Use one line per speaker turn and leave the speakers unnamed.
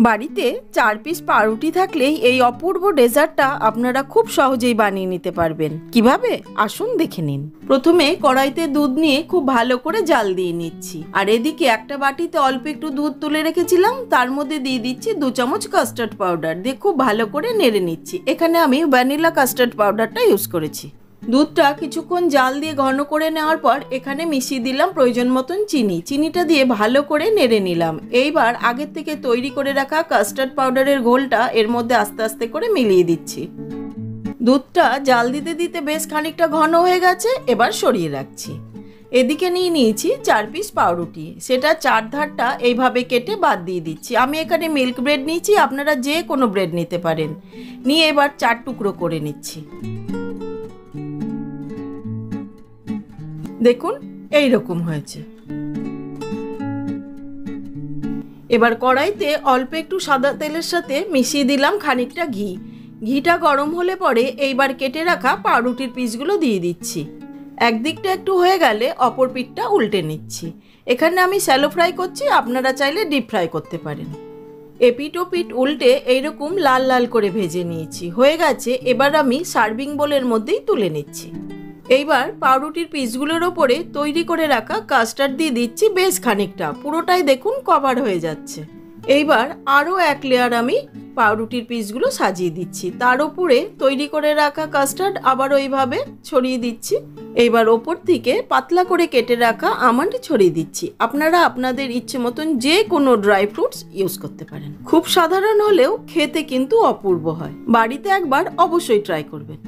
বাড়িতে 4 পিস পাউরুটি থাকলেই এই অপূর্ব ডেজার্টটা আপনারা খুব সহজেই বানিয়ে নিতে পারবেন। কিভাবে আসুন দেখে নিন। প্রথমে কড়াইতে দুধ নিয়ে খুব ভালো করে জাল দিয়ে নিচ্ছি। আর এদিকে একটা বাটিতে অল্প একটু দুধ তুলে রেখেছিলাম, তার মধ্যে দিয়ে দিচ্ছি 2 চামচ কাস্টার্ড পাউডার, দিয়ে খুব ভালো করে নেড়ে নিচ্ছি। এখানে আমি ভ্যানিলা কাস্টার্ড পাউডারটা ইউজ করেছি। দুধটা কিছুক্ষণ জাল দিয়ে ঘন করে নেওয়ার পর এখানে মিশিয়ে দিলাম প্রয়োজন মতন চিনি। চিনিটা দিয়ে ভালো করে নেড়ে নিলাম। এইবার আগের থেকে তৈরি করে রাখা কাস্টার্ড পাউডারের ঘোলটা এর মধ্যে আস্তে আস্তে করে মিলিয়ে দিচ্ছি। দুধটা জাল দিতে দিতে বেশ খানিকটা ঘন হয়ে গেছে, এবার সরিয়ে রাখছি। এদিকে নিয়ে নিয়েছি 4 পিস পাউরুটি, সেটা 4 ধারটা এইভাবে কেটে বাদ দিয়ে দিচ্ছি। আমি এখানে মিল্ক ব্রেড নিয়েছি, আপনারা যে কোনো ব্রেড নিতে পারেন। নিয়ে এবার 4 টুকরো করে নিচ্ছি। দেখুন এই রকম হয়েছে। এবার কড়াইতে অল্প একটু সাদা তেলের সাথে মিশিয়ে দিলাম খানিকটা ঘি। ঘিটা গরম হলে পরে এইবার কেটে রাখা পাউরুটির পিসগুলো দিয়ে দিচ্ছি। একদিকটা একটু হয়ে গেলে অপর পিঠটা উল্টে নিচ্ছি। এখানে আমি শ্যালো ফ্রাই করছি, আপনারা চাইলে ডিপ ফ্রাই করতে পারেন। এপিট ও পিঠ উল্টে এইরকম লাল লাল করে ভেজে নিয়েছি। হয়ে গেছে, এবার আমি সার্ভিং বোলের মধ্যেই তুলে নিচ্ছি। এইবার পাউরুটির পিসগুলোর ওপরে তৈরি করে রাখা কাস্টার্ড দিয়ে দিচ্ছি বেশ খানিকটা, পুরোটাই দেখুন কভার হয়ে যাচ্ছে। এইবার আরও 1 লেয়ার আমি পাউরুটির পিসগুলো সাজিয়ে দিচ্ছি। তার উপরে তৈরি করে রাখা কাস্টার্ড আবার ওইভাবে ছড়িয়ে দিচ্ছি। এইবার ওপর থেকে পাতলা করে কেটে রাখা আমন্ড ছড়িয়ে দিচ্ছি। আপনারা আপনাদের ইচ্ছে মতন যে কোনো ড্রাই ফ্রুটস ইউজ করতে পারেন। খুব সাধারণ হলেও খেতে কিন্তু অপূর্ব হয়। বাড়িতে একবার অবশ্যই ট্রাই করবেন।